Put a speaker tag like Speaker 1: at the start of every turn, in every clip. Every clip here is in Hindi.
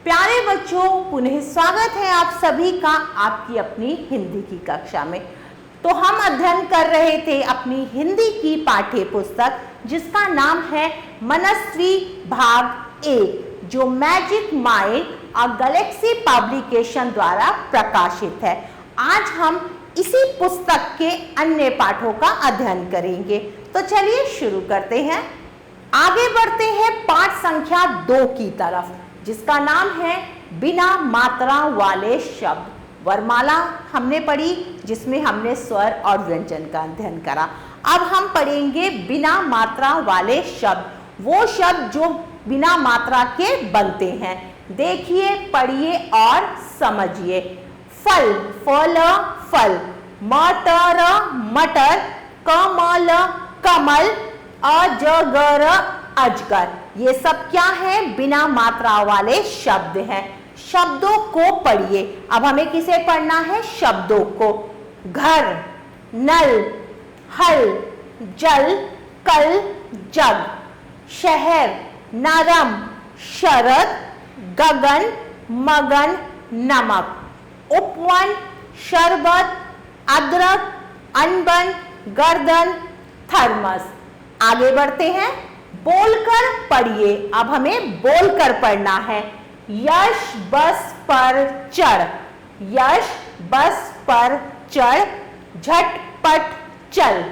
Speaker 1: प्यारे बच्चों, पुनः स्वागत है आप सभी का आपकी अपनी हिंदी की कक्षा में। तो हम अध्ययन कर रहे थे अपनी हिंदी की पाठ्य पुस्तक जिसका नाम है मनस्वी भाग 1, जो मैजिक माइंड और गैलेक्सी पब्लिकेशन द्वारा प्रकाशित है। आज हम इसी पुस्तक के अन्य पाठों का अध्ययन करेंगे। तो चलिए शुरू करते हैं। आगे बढ़ते हैं पाठ संख्या 2 की तरफ, जिसका नाम है बिना मात्रा वाले शब्द। वर्णमाला हमने पढ़ी, जिसमें हमने स्वर और व्यंजन का अध्ययन करा। अब हम पढ़ेंगे बिना मात्रा वाले शब्द, वो शब्द जो बिना मात्रा के बनते हैं। देखिए, पढ़िए और समझिए। फल, फल, फल। मटर, मटर। कमल, कमल। अजगर, अजगर। ये सब क्या है? बिना मात्रा वाले शब्द हैं। शब्दों को पढ़िए। अब हमें किसे पढ़ना है? शब्दों को। घर, नल, हल, जल, कल, जग। शहर, नरम, शरद, गगन, मगन, नमक। उपवन, शरबत, अदरक, अनबन, गर्दन, थर्मस। आगे बढ़ते हैं। बोलकर पढ़िए। अब हमें बोलकर पढ़ना है। यश बस पर चढ़, यश बस पर चढ़, झटपट चल।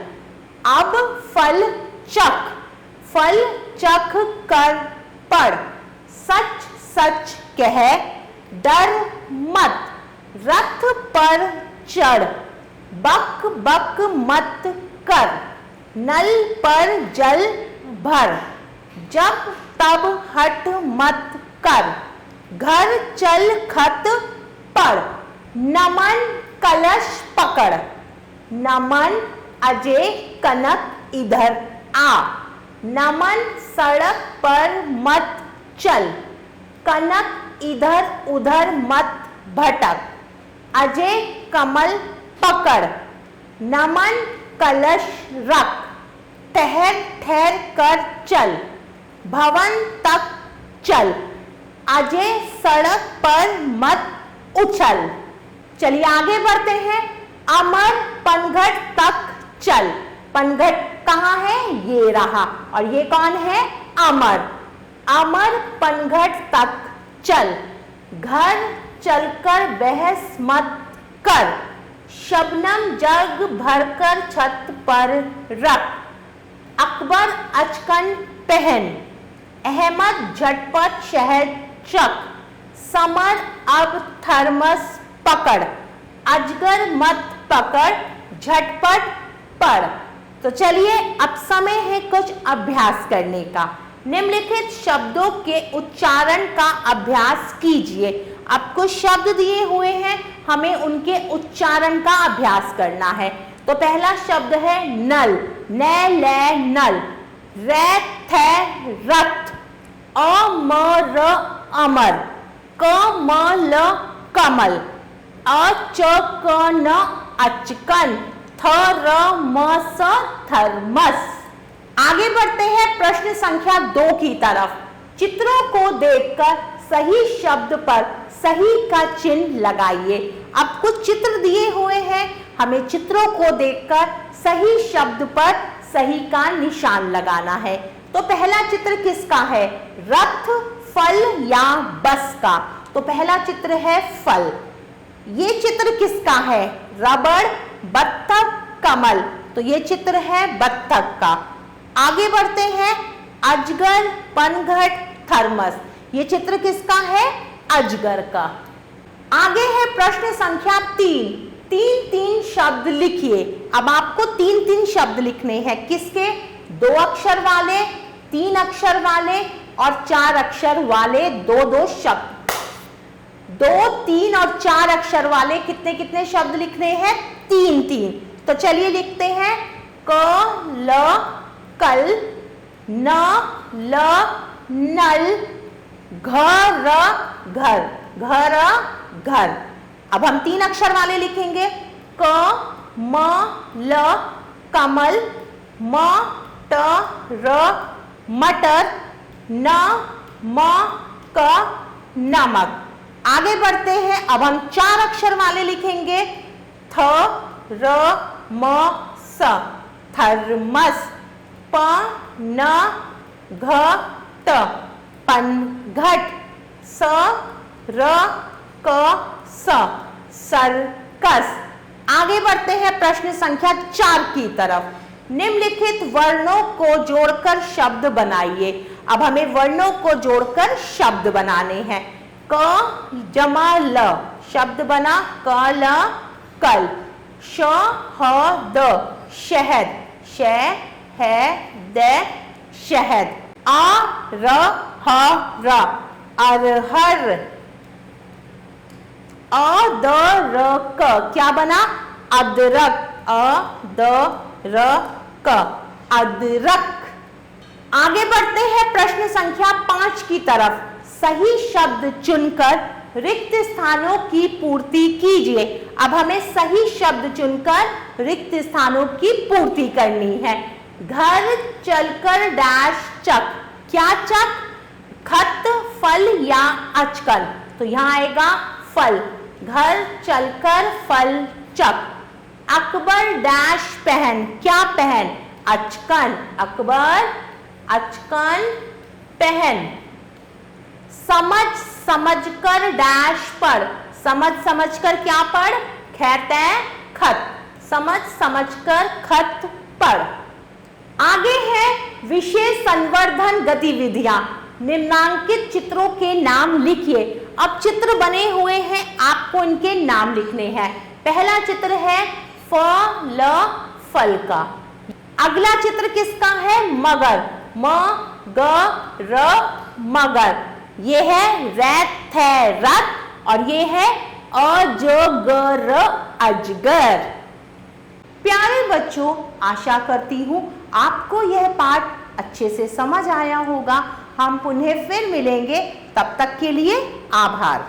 Speaker 1: अब फल चख, फल चख कर पढ़। सच सच कह, डर मत, रथ पर चढ़। बक बक मत कर, नल पर जल भर। जब तब हट मत कर, घर चल खत पढ़। नमन कलश पकड़, नमन अजय कनक इधर आ। नमन सड़क पर मत चल, कनक इधर उधर मत भटक। अजय कमल पकड़, नमन कलश रख। ठहर ठहर कर चल, भवन तक चल। अजय सड़क पर मत उछल। चलिए आगे बढ़ते हैं। अमर पनघट तक चल। पनघट कहाँ है? ये रहा। और ये कौन है? अमर। अमर पनघट तक चल। घर चलकर बहस मत कर। शबनम जग भरकर छत पर रख। अकबर अचकन पहन, अहमद झटपट शहद चख। समर अब थर्मस पकड़, अजगर मत पकड़, झटपट पढ़। तो चलिए, अब समय है कुछ अभ्यास करने का। निम्नलिखित शब्दों के उच्चारण का अभ्यास कीजिए। अब कुछ शब्द दिए हुए हैं, हमें उनके उच्चारण का अभ्यास करना है। तो पहला शब्द है नल, न ले नल। रै थे रथ। अमर अमर। कमल कमल। अचकन अचकन। Thermos thermos. आगे बढ़ते हैं प्रश्न संख्या 2 की तरफ। चित्रों को देखकर सही शब्द पर सही का चिन्ह लगाइए। अब कुछ चित्र दिए हुए हैं, हमें चित्रों को देखकर सही शब्द पर सही का निशान लगाना है। तो पहला चित्र किसका है? रथ, फल या बस का। तो पहला चित्र है फल। ये चित्र किसका है? रबड़, बत्तख, कमल। तो ये चित्र है बत्तख का। आगे बढ़ते हैं। अजगर, पनघट, थर्मस। ये चित्र किसका है? अजगर का। आगे है प्रश्न संख्या 3। 3 शब्द लिखिए। अब आपको 3 शब्द लिखने हैं। किसके? 2 अक्षर वाले, 3 अक्षर वाले और 4 अक्षर वाले 2 शब्द। 2, 3 और 4 अक्षर वाले कितने कितने शब्द लिखने हैं? 3। तो चलिए लिखते हैं। क ल कल, न ल नल, घर घर, घर घर। अब हम 3 अक्षर वाले लिखेंगे। क म ल कमल, म ट र मटर, न म क नमक। आगे बढ़ते हैं, अब हम 4 अक्षर वाले लिखेंगे। थ र म स, थर्मस। प न घ ट, पनघट। स र क स, सर्कस। आगे बढ़ते हैं प्रश्न संख्या 4 की तरफ। निम्नलिखित वर्णों को जोड़कर शब्द बनाइए। अब हमें वर्णों को जोड़कर शब्द बनाने हैं। क जमा ल, शब्द बना क ल कल। श ह द, शहद। श है द, शहद। आ र ह र, अरहर। अ द र क, क्या बना? अदरक। अ द र क, अदरक। आगे बढ़ते हैं प्रश्न संख्या 5 की तरफ। सही शब्द चुनकर रिक्त स्थानों की पूर्ति कीजिए। अब हमें सही शब्द चुनकर रिक्त स्थानों की पूर्ति करनी है। घर चलकर डैश चक, क्या चक? खत, फल या अचकन? तो यहां आएगा फल। घर चलकर फल चक। अकबर डैश पहन, क्या पहन? अचकन। अकबर अचकन पहन। समझ समझकर डैश पढ़, समझ समझकर क्या पढ़? खैत खत। समझ समझकर खत पढ़। आगे है विशेष संवर्धन गतिविधियां। निम्नांकित चित्रों के नाम लिखिए। अब चित्र बने हुए हैं, आपको इनके नाम लिखने हैं। पहला चित्र है फल, फल का। अगला चित्र किसका है? मगर। म ग र, मगर। ये है रथ, है रथ। और ये है अजगर, अजगर। प्यारे बच्चों, आशा करती हूं आपको यह पाठ अच्छे से समझ आया होगा। हम पुनः फिर मिलेंगे, तब तक के लिए आभार।